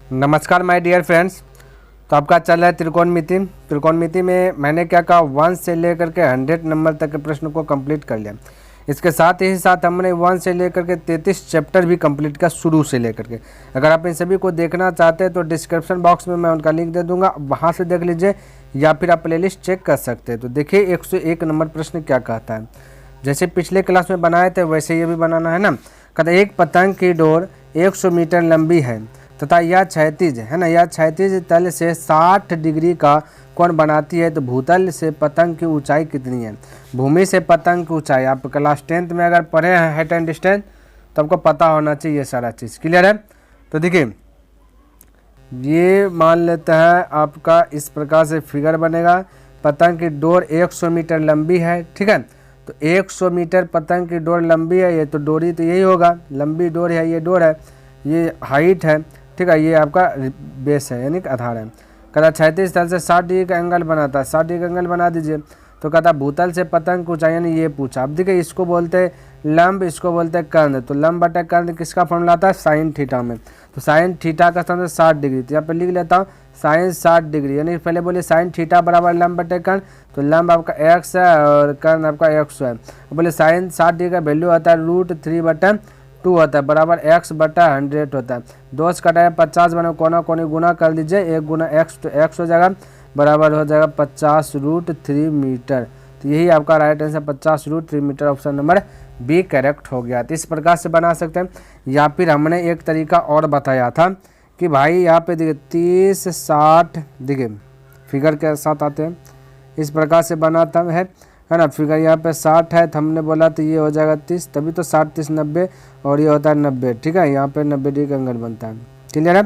नमस्कार my dear friends. तो आपका चल रहा है त्रिकोणमिति में मैंने क्या कहा 1 से लेकर के 100 नंबर तक के प्रश्न को कंप्लीट कर लिया। इसके साथ ही साथ हमने 1 से लेकर के 33 चैप्टर भी कंप्लीट किया शुरू से लेकर के। अगर आप इन सभी को देखना चाहते हैं तो डिस्क्रिप्शन बॉक्स में मैं उनका लिंक दे दूंगा, वहाँ से देख लीजिए या फिर आप प्लेलिस्ट चेक कर सकते हैं। तो देखिए 101 नंबर प्रश्न क्या कहता है। जैसे पिछले क्लास में बनाए थे वैसे ये भी बनाना है ना। कहता है एक पतंग की डोर 100 मीटर लंबी है तथा यह क्षैतिज है ना, यह क्षैतिज तल से 60 डिग्री का कोण बनाती है, तो भूतल से पतंग की ऊंचाई कितनी है। भूमि से पतंग की ऊंचाई आप क्लास 10th में अगर पढ़े हैं हाइट एंड डिस्टेंस तो आपको पता होना चाहिए सारा चीज़। क्लियर है। तो देखिए ये मान लेता है आपका इस प्रकार से फिगर बनेगा। पतंग की डोर 100 मीटर लंबी है, ठीक है। तो 100 मीटर पतंग की डोर लंबी है, ये तो डोरी तो यही होगा, लंबी डोर है, ये डोर है, ये हाइट है, ठीक है। ये आपका बेस है यानी कि आधार है। कहता 36 तल से 60 डिग्री का एंगल बनाता है, 60 डिग्री का एंगल बना दीजिए। तो कहता भूतल से पतंग की ऊंचाई यानी ये पूछा। अब देखिए इसको बोलते हैं लंब, इसको बोलते हैं कर्ण। तो लंब बटा कर्ण किसका फॉर्मूला आता है साइन थीटा में। तो साइन थीटा का स्थान 60 डिग्री, तो यहाँ पे लिख लेता हूँ साइन 60 डिग्री यानी पहले बोलिए साइन थीटा बराबर लंब बटे कर्ण। तो लंब आपका x है और कर्ण आपका 100 है। बोले साइन 60 डिग्री का वैल्यू आता है √3/2 होता है बराबर x बटा 100 होता है। 2 से कटाया 50 बना, कोना कोनी गुना कर लीजिए, 1 गुना x तो x हो जाएगा बराबर हो जाएगा 50√3 मीटर। तो यही आपका right answer 50√3 metre, option number B correct हो गया। तो इस प्रकार से बना सकते हैं। या फिर हमने एक तरीका और बताया था कि भाई यहाँ पे देखिए 30 60 देखिए फिगर के साथ आते हैं, इस प्रकार से बनाता है ना। फिगर यहाँ पे 60 है तो हमने बोला तो ये हो जाएगा 30, तभी तो 60 30 90 और ये होता है 90, ठीक है। यहाँ पे 90 डिग्री का एंगल बनता है। क्लियर है।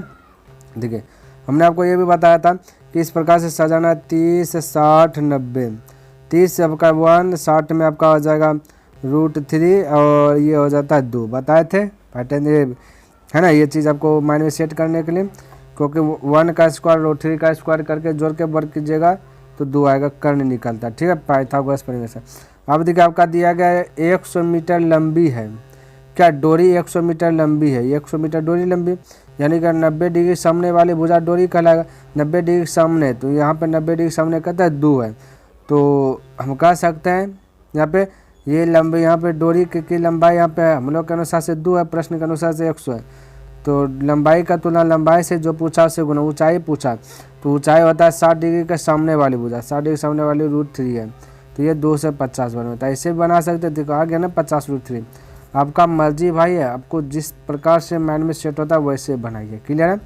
देखिए हमने आपको ये भी बताया था कि इस प्रकार से सजाना 30 60 90। 30 आपका 1, 60 में आपका हो जाएगा √3 और ये हो जाता है 2, बताए थे पैटर्न ये है ना। ये चीज़ आपको माइंड में सेट करने के लिए, क्योंकि 1 का स्क्वायर √3 का स्क्वायर करके जोड़ के वर्क कीजिएगा तो 2 आएगा, कर्ण निकलता है, ठीक है, पाइथागोरस परिमेय से। अब देखिए आपका दिया गया है 100 मीटर लंबी है, क्या डोरी 100 मीटर लंबी है, 100 मीटर डोरी लंबी यानी कि 90 डिग्री सामने वाली भुजा डोरी कहलाएगा। 90 डिग्री सामने, तो यहाँ पे 90 डिग्री सामने कहता है 2 है, तो हम कह सकते हैं यहाँ पे ये लंबी यहाँ पे डोरी की लंबाई यहाँ पे हम लोग के अनुसार से 2 है, प्रश्न के अनुसार से 100 है। तो लंबाई का तुलना लंबाई से जो पूछा उससे गुना, ऊंचाई पूछा तो ऊंचाई होता है 60 डिग्री के सामने वाली भुजा, 60 डिग्री सामने वाली √3 है, तो ये 2 से 50 बनता है। ऐसे भी बना सकते हैं, देखो आ गया ना 50√3। आपका मर्जी भाई है, आपको जिस प्रकार से माइंड में सेट होता है वैसे बनाइए। क्लियर है,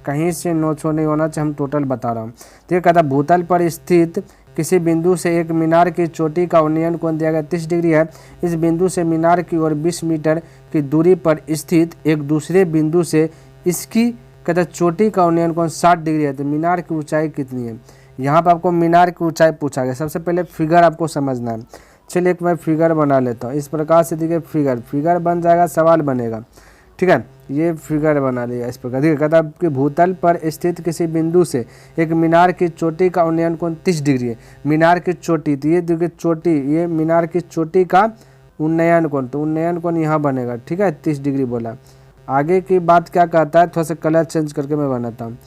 कहीं से नो छो नहीं होना चाहिए, हम टोटल बता रहा हूँ। तो ये कहता भूतल पर स्थित किसी बिंदु से एक मीनार की चोटी का उन्नयन कोण दिया गया 30 डिग्री है। इस बिंदु से मीनार की ओर 20 मीटर की दूरी पर स्थित एक दूसरे बिंदु से इसकी कहता चोटी का उन्नयन कोण 60 डिग्री है, तो मीनार की ऊंचाई कितनी है। यहाँ पर आपको मीनार की ऊंचाई पूछा गया। सबसे पहले फिगर आपको समझना है। चलिए एक मैं फिगर बना लेता हूँ। इस प्रकार से देखिए फिगर बन जाएगा, सवाल बनेगा, ठीक है। ये फिगर बना लिया इस प्रकार। देखिए कहता कि भूतल पर स्थित किसी बिंदु से एक मीनार की चोटी का उन्नयन कोण 30 डिग्री है। मीनार की चोटी, तो ये देखिए चोटी, ये मीनार की चोटी का उन्नयन कोण, तो उन्नयन कोण यहाँ बनेगा, ठीक है, 30 डिग्री बोला। आगे की बात क्या कहता है, थोड़ा सा कलर चेंज करके मैं बनाता हूँ।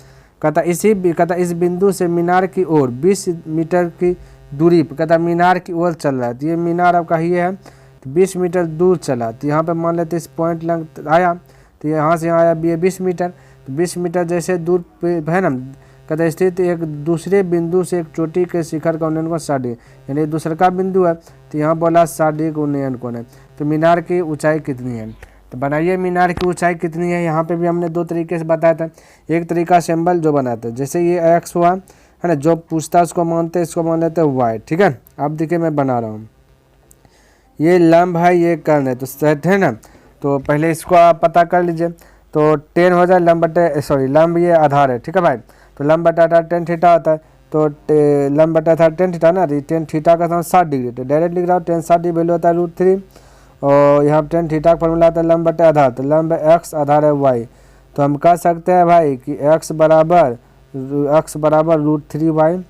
कहता इस बिंदु से मीनार की ओर 20 मीटर की दूरी पर, कहता मीनार की ओर चल रहा है, तो ये मीनार आपका ये है, तो 20 मीटर दूर चला। तो यहाँ पे मान लेते इस पॉइंट लंग आया, तो यहाँ से यहाँ आया ये 20 मीटर, तो 20 मीटर जैसे दूर पे है ना। कहता स्थित एक दूसरे बिंदु से एक चोटी के शिखर का उन्नयन कोण 60 डिग्री, यानी दूसरा का बिंदु है, तो यहाँ बोला 60 डिग्री का उन्नयन कोण है। तो मीनार की ऊंचाई कितनी है, तो बनाइए मीनार की ऊंचाई कितनी है। यहाँ पे भी हमने 2 तरीके से बताया था। एक तरीका सिंबल जो बनाते हैं, जैसे ये x हुआ है ना, जो पूछता है उसको मानते हैं, इसको मान लेते हैं y, ठीक है। अब देखिए मैं बना रहा हूँ, ये लंब है, ये कर्ण है, तो सेट है ना। तो पहले इसको आप पता कर लीजिए। तो 10 हो जाए लंब बटे लंब ये आधार है, ठीक है भाई। तो लंब बटा आधार 10 थीटा होता है, तो लंब बटा आधार 10 थीटा ना, 10 थीटा का स्थान 60 डिग्री, तो डायरेक्ट लिख रहा हूँ 10 60 डिग्री वैल्यू होता है √3 और यहाँ 10 थीटा का फॉर्मूला आता है लंब बटे आधार, तो लंब x आधार है y। तो हम कह सकते हैं भाई कि x बराबर √3y,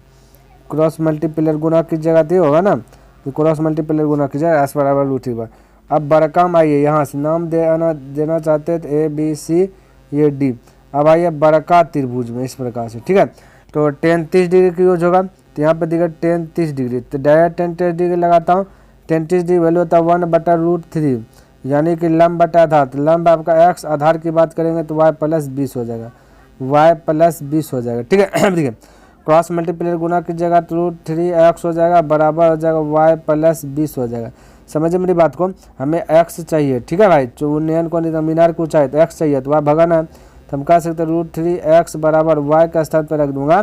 क्रॉस मल्टीप्लाई गुना कीजिएगा तो होगा ना, तो क्रॉस मल्टीप्लाई गुना कीजिएगा x बराबर √3y। अब बरकम आइए यहाँ से नाम देना चाहते हैं तो A B C ये D। अब आइए बड़का त्रिभुज में इस प्रकार से, ठीक है। तो टेन 30 डिग्री की यूज होगा, तो यहाँ पे दिखा टेन 30 डिग्री, तो डायरेक्ट टेन 30 डिग्री लगाता हूँ। टेन 30 डिग्री वैल्यू होता है 1/√3, यानी कि लंब बटा आधार। तो लंब आपका x, आधार की बात करेंगे तो y + 20 हो जाएगा, y + 20 हो जाएगा, ठीक है। ठीक है, क्रॉस मल्टीप्लाई गुना कीजिएगा तो √3x हो जाएगा, बराबर हो जाएगा y + 20 हो जाएगा। समझे मेरी बात को, हमें x चाहिए, ठीक है भाई। चौनयन को मीनार को चाहिए तो x चाहिए, तो y भगाना है, तो हम कह सकते हैं √3x बराबर y के स्थान पर रख दूंगा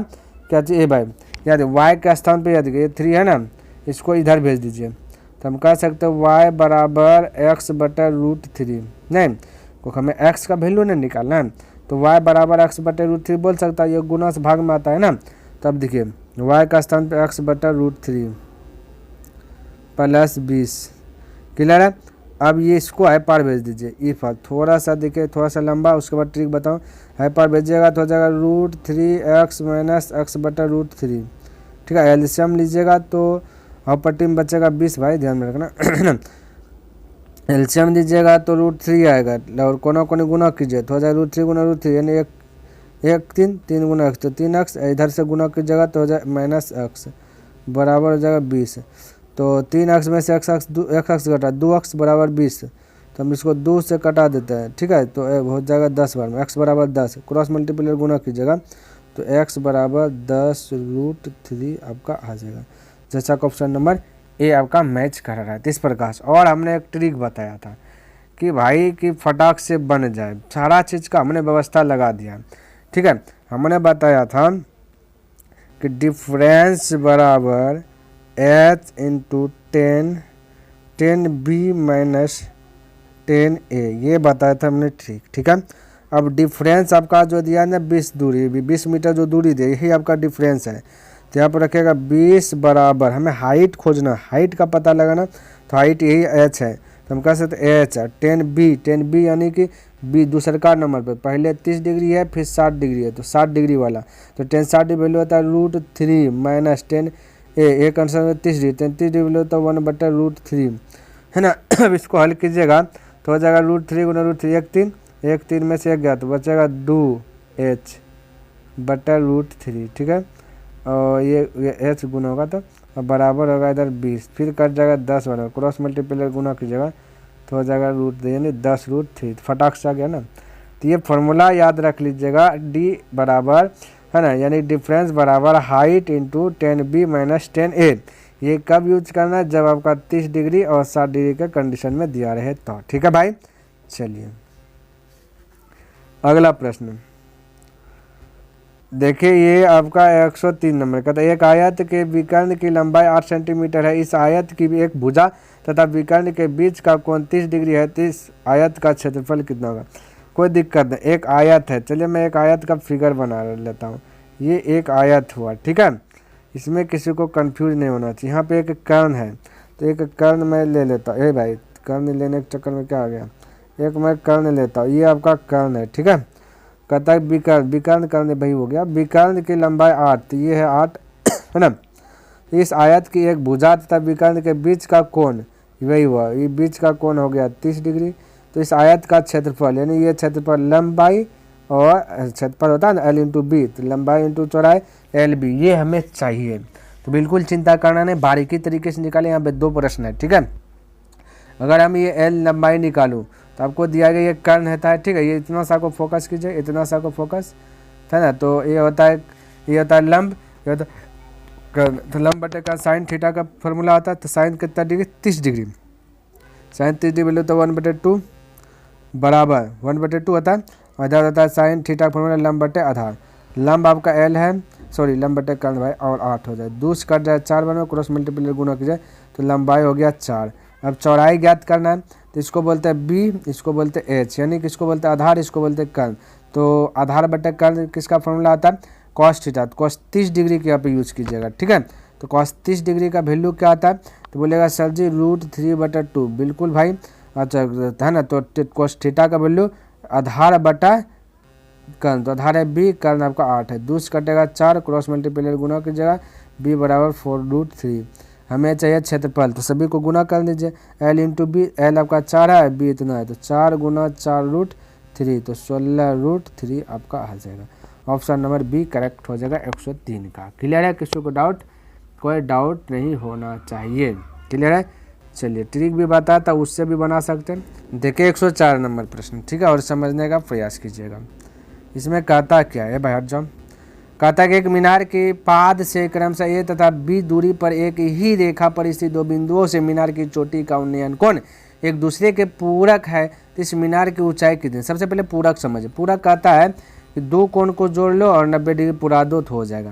क्या चाहिए भाई, याद y के स्थान पर, याद ये 3 है ना, इसको इधर भेज दीजिए, तो हम कह सकते हैं y बराबर x/√3, नहीं क्योंकि हमें x का वैल्यू नहीं निकालना है, तो y बराबर x/√3 बोल सकता है, ये गुना से भाग में आता है ना। तब देखिए y का स्थान पे x/√3 + 20, क्लियर है। अब ये इसको हाई पार भेज दीजिए, ई पर थोड़ा सा देखिए, थोड़ा सा लंबा, उसके बाद ट्रिक बताऊँ। हाई पार भेजिएगा तो हो जाएगा √3x - x/√3, ठीक है। एलसीएम लीजिएगा तो अपट्टी में बचेगा 20 भाई, ध्यान में रखना। एलसीएम दीजिएगा तो √3 आएगा, और कोना कोने गुना कीजिए तो हो जाएगा √3 × √3 यानी 3 गुना x, तो 3x, इधर से गुना कीजिएगा तो हो जाए -x, बराबर हो जाएगा 20। तो 3x में से x घटा 2x बराबर 20, तो हम इसको 2 से कटा देते हैं, ठीक है। तो हो जाएगा 10 बार में, x बराबर 10, क्रॉस मल्टीप्लाई गुना कीजिएगा तो x बराबर 10√3 आपका आ जाएगा, जैसा कि ऑप्शन नंबर ए आपका मैच कर रहा है। इस प्रकार से, और हमने एक ट्रिक बताया था कि भाई कि फटाक से बन जाए, सारा चीज़ का हमने व्यवस्था लगा दिया, ठीक है। हमने बताया था कि डिफरेंस बराबर h × 10b - 10a, ये बताया था हमने, ठीक है। अब डिफरेंस आपका जो दिया ना 20 दूरी, 20 मीटर जो दूरी दिया, यही आपका डिफरेंस है। तो यहाँ पर रखेगा 20 बराबर, हमें हाइट खोजना, हाइट का पता लगाना, तो हाइट यही h है, तो हम कह सकते हैं h है। 10b यानी कि b दूसरे का नंबर पे, पहले 30 डिग्री है फिर 60 डिग्री है, तो 60 डिग्री वाला, तो 10 60 डिग्री वैल्यू होता है √3 - 10a, एक आंसर में 30 डिग्री, 33 डिग्री वैल्यू होता है 1/√3, है ना। अब इसको हल कीजिएगा तो हो जाएगा √3 × √3, 1 3 में से 1 गया तो बचेगा 2h/√3, ठीक है। और ये h गुना होगा तो बराबर होगा इधर 20, फिर कट जाएगा 10 बराबर, क्रॉस मल्टीप्लाई गुना कीजिएगा तो हो जाएगा यानी 10√3, फटाक से आ गया ना। तो ये फॉर्मूला याद रख लीजिएगा, d बराबर, है ना, यानी डिफरेंस बराबर हाइट × 10b - 10a। ये कब यूज करना है, जब आपका 30 डिग्री और 60 डिग्री के कंडीशन में दिया रहे तो, ठीक है भाई। चलिए अगला प्रश्न देखिए, ये आपका 103 नंबर का था। एक आयत के विकर्ण की लंबाई 8 सेंटीमीटर है, इस आयत की भी एक भुजा तथा विकर्ण के बीच का कोण 30 डिग्री है, तो इस आयत का क्षेत्रफल कितना होगा। कोई दिक्कत नहीं, एक आयत है, चलिए मैं एक आयत का फिगर बना लेता हूँ। ये एक आयत हुआ, ठीक है, इसमें किसी को कंफ्यूज नहीं होना चाहिए। यहाँ पे एक कर्ण है, तो एक कर्ण मैं ले लेता हूँ, भाई कर्ण लेने के चक्कर में क्या आ गया, एक मैं कर्ण लेता हूँ, ये आपका कर्ण है, ठीक है। कहता है विकर्ण कर्ण भाई हो गया, विकर्ण की लंबाई 8, तो ये है 8, है ना। इस आयत की एक भुजा तथा विकर्ण के बीच का कोण, वही हुआ, ये बीच का कोण हो गया 30 डिग्री। तो इस आयत का क्षेत्रफल, यानी ये क्षेत्रफल लंबाई, और क्षेत्रफल होता है ना l × b, तो लंबाई × चौड़ाई LB, ये हमें चाहिए। तो बिल्कुल चिंता करना नहीं, बारीकी तरीके से निकाले। यहाँ पे 2 प्रश्न है, ठीक है। अगर हम ये L लंबाई निकालूँ तो आपको दिया गया ये कर्ण रहता है, ठीक है। ये इतना सा को फोकस कीजिए, इतना सा को फोकस, है ना। तो ये होता है लंब, ये होता है कर्ण। तो लंब बटे का साइन थीटा का फॉर्मूला आता है, तो साइन कितना degree 30 degree, sine 30 degree value तो 1/2 बराबर 1/2 होता है। इधर होता है साइन थीटा फॉर्मूला लंब बटे आधार, लंब आपका L है, सॉरी लंब बटे कर्ण भाई, और 8 हो जाए, 2 से कट जाए 4 बार में, क्रॉस मल्टीप्लाई गुना कीजिए तो लंबाई हो गया 4। अब चौड़ाई ज्ञात करना है, तो इसको बोलते हैं b, इसको बोलते हैं h, यानी कि इसको बोलते हैं आधार, इसको बोलते हैं कर्ण। तो आधार बटे कर्ण किसका फॉर्मूला आता है, कॉस थीटा, तो कॉस 30 डिग्री के यहाँ पे यूज कीजिएगा, ठीक है। तो कॉस 30 डिग्री का वैल्यू क्या आता है, तो बोलेगा सर जी √3/2, बिल्कुल भाई, अच्छा है ना। तो कॉस थीटा का वैल्यू आधार बटा कर्ण, तो आधार है b, कर्ण आपका 8 है, 2 से कटेगा 4, क्रॉस मल्टीप्लाई गुना कीजिएगा, b बराबर 4√3। हमें चाहिए क्षेत्रफल, तो सभी को गुना कर दीजिए, L × b, L आपका 4 है, b इतना है, तो 4 × 4√3, 3, तो 16√3 आपका आ जाएगा। ऑप्शन नंबर बी करेक्ट हो जाएगा 103 का। क्लियर है? किसी को डाउट? कोई डाउट नहीं होना चाहिए। क्लियर है? चलिए ट्रिक भी बताता, उससे भी बना सकते हैं। देखिए 104 नंबर प्रश्न, ठीक है, और समझने का प्रयास कीजिएगा। इसमें कहता क्या है भाई, हट जाओ। कहता है कि एक मीनार के पाद से क्रमशः ए तथा बी दूरी पर एक ही रेखा पर स्थित दो बिंदुओं से मीनार की चोटी का उन्नयन कोण एक दूसरे के पूरक है, तो इस मीनार की ऊंचाई कितनी? सबसे पहले पूरक समझे। पूरक कहता है कि दो कोण को जोड़ लो और 90 डिग्री पुरा दो तो हो जाएगा।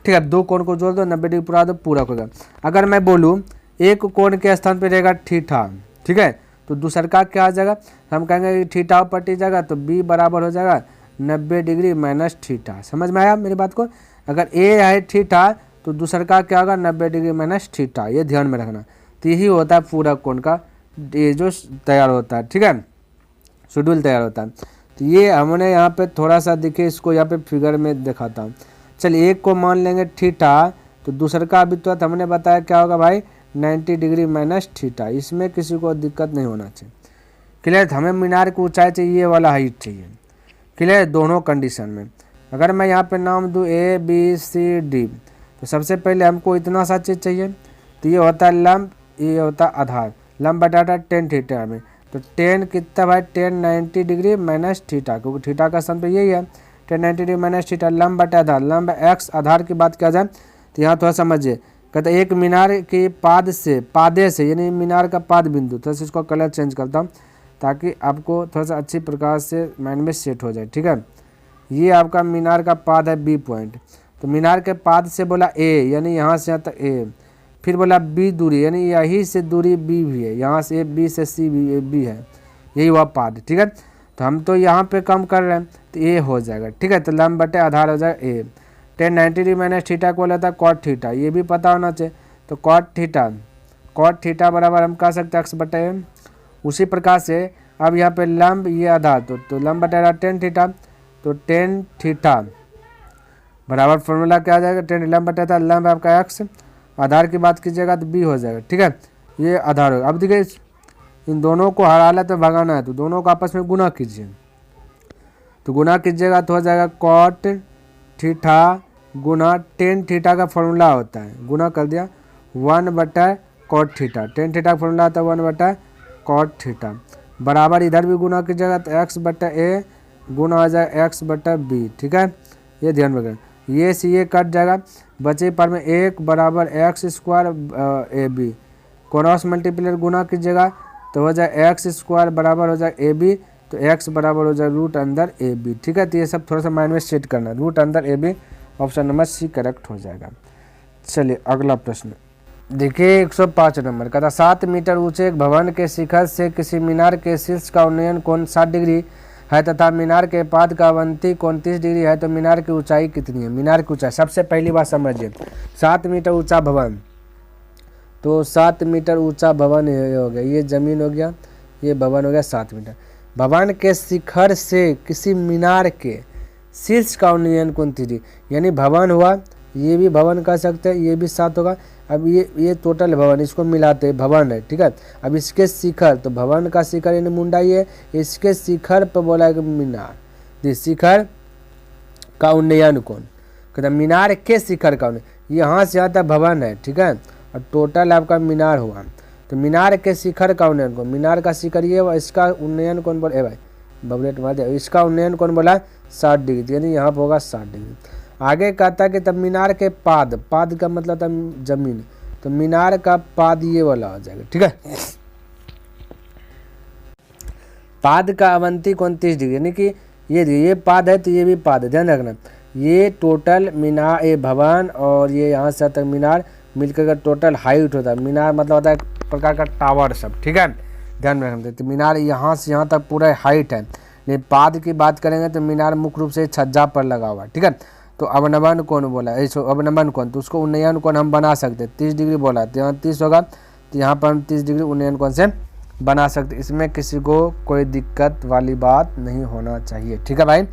ठीक है, दो कोण को जोड़ दो, 90 डिग्री पुरा दो, पूरक होगा। अगर मैं बोलूँ एक कोण के स्थान पर रहेगा थीटा, ठीक है, तो दूसर का क्या आ जाएगा? हम कहेंगे कि थीटा पलटी जाएगा, तो बी बराबर हो जाएगा 90 डिग्री माइनस थीटा। समझ में आया मेरी बात को? अगर ए है थीटा तो दूसर का क्या होगा? 90 डिग्री माइनस थीटा। ये ध्यान में रखना। तो यही होता है पूरक कोण का ये जो तैयार होता है, ठीक है, शेड्यूल तैयार होता है। तो ये हमने यहाँ पे थोड़ा सा देखिए, इसको यहाँ पे फिगर में दिखाता हूँ। चलिए एक को मान लेंगे थीटा, तो दूसर का भी तो हमने बताया क्या होगा भाई? 90 डिग्री माइनस थीटा। इसमें किसी को दिक्कत नहीं होना चाहिए। क्लियर? हमें मीनार की ऊंचाई चाहिए, ये वाला हाइट चाहिए। क्लियर? दोनों कंडीशन में। अगर मैं यहाँ पे नाम दूँ ए बी सी डी, तो सबसे पहले हमको इतना सा चीज़ चाहिए। तो ये होता है लंब, ये होता है आधार। लंब बटाटा 10 थीटा में, तो 10 कितना भाई? 10 90 डिग्री माइनस थीटा, क्योंकि थीटा का सन तो यही है 10 90 डिग्री माइनस थीटा। लंब बटा आधार, लंब एक्स, आधार की बात किया जाए तो यहाँ थोड़ा समझिए। कहते एक मीनार के पादे से यानी मीनार का पाद बिंदु, थोड़ा सा इसको कलर चेंज करता हूँ ताकि आपको थोड़ा सा अच्छी प्रकार से माइंड में सेट हो जाए। ठीक है, ये आपका मीनार का पाद है बी पॉइंट। तो मीनार के पाद से बोला ए, यानी यहाँ से यहाँ तक ए, फिर बोला बी दूरी, यानी यही से दूरी बी भी है, यहाँ से बी से सी बी है, यही हुआ पाद। ठीक है, तो हम तो यहाँ पे कम कर रहे हैं तो ए हो जाएगा। ठीक है, तो लंब बटे आधार हो जाएगा ए। 10 90 डिग्री माइनस थीटा को लेता है कॉट थीटा, ये भी पता होना चाहिए। तो कॉट थीटा बराबर हम कह सकते हैं एक्स बटे ए। उसी प्रकार से अब यहाँ पे लंब ये आधार, तो लंब बटे आधार 10 थीटा, तो 10 थीटा बराबर फॉर्मूला क्या आ जाएगा? 10 लंब बटे आधार, लंब आपका एक्स, आधार की बात कीजिएगा तो बी हो जाएगा। ठीक है, ये आधार होगा। अब देखिए इन दोनों को हर हालत में भगाना है, तो दोनों को आपस में गुना कीजिए। तो गुना कीजिएगा तो हो जाएगा कॉट थीटा गुना 10 थीटा का फॉर्मूला होता है, गुना कर दिया 1 बटा कॉट थीटा। 10 थीटा का फॉर्मूला होता है 1 बटा कॉट थीटा, बराबर इधर भी गुना कीजिएगा तो एक्स बटा ए गुना हो जाएगा एक्स बटा बी। ठीक है, ये ध्यान में रखें। ये से ये कट जाएगा, बचे पर में 1 बराबर X square A B, cross multiplier गुना कीजिएगा तो हो जाए एक्स स्क्वायर बराबर हो जाए ए बी, तो एक्स बराबर हो जाए रूट अंदर ए बी। ठीक है, तो ये सब थोड़ा सा माइंड में सेट करना, रूट अंदर A B, option number C correct हो जाएगा। चलिए अगला प्रश्न देखिए 105 नंबर का था 7 मीटर ऊंचे एक भवन के शिखर से किसी मीनार के शीर्ष का उन्नयन कोण 60 डिग्री है तथा मीनार के पाद का अवंती कोण 30 डिग्री है, तो मीनार की ऊंचाई कितनी है? मीनार की ऊंचाई सबसे पहली बात समझिए, 7 मीटर ऊंचा भवन, तो 7 मीटर ऊंचा भवन हो गया, ये जमीन हो गया, ये भवन हो गया 7 मीटर। भवन के शिखर से किसी मीनार के शीर्ष का उन्नयन कोण 30 डिग्री, यानी भवन हुआ, ये भी भवन कह सकते हैं, ये भी 7 होगा। अब ये टोटल भवन, इसको मिलाते हैं भवन है। ठीक है, अब इसके शिखर, तो भवन का शिखर यानी मुंडा ये है, इसके शिखर पर बोला है मीनार, शिखर का उन्नयन कोण, कहते मीनार के शिखर का उन्नयन, यहाँ से आता भवन है। ठीक है, और टोटल आपका मीनार हुआ, तो मीनार के शिखर का उन्नयन कोण, मीनार का शिखर ये हुआ, इसका उन्नयन कोण बोले भाई बबलेट मार दिया, इसका उन्नयन कोण बोला 60 डिग्री, यानी यहाँ पर होगा 60 डिग्री। आगे कहता है कि तब मीनार के पाद का मतलब था जमीन, तो मीनार का पाद ये वाला हो जाएगा। ठीक है, पाद का अवंती कोण 30 डिग्री, यानी कि ये पाद है तो ये भी पाद है, ध्यान रखना। ये टोटल मीनार, ये भवन और ये यहाँ से तक मीनार मिलकर का टोटल हाइट होता है। मीनार मतलब होता है एक प्रकार का टावर सब। ठीक है, ध्यान में रखना। तो मीनार यहाँ से यहाँ तक पूरा हाइट है। नहीं, पाद की बात करेंगे तो मीनार मुख्य रूप से छज्जा पर लगा हुआ है। ठीक है, तो अवनमन कोण बोला, अवनमन कोण, तो उसको उन्नयन कोण हम बना सकते हैं, 30 डिग्री बोला, तो यहाँ 30 होगा, तो यहाँ पर हम 30 डिग्री उन्नयन कोण से बना सकते, इसमें किसी को कोई दिक्कत वाली बात नहीं होना चाहिए। ठीक है भाई,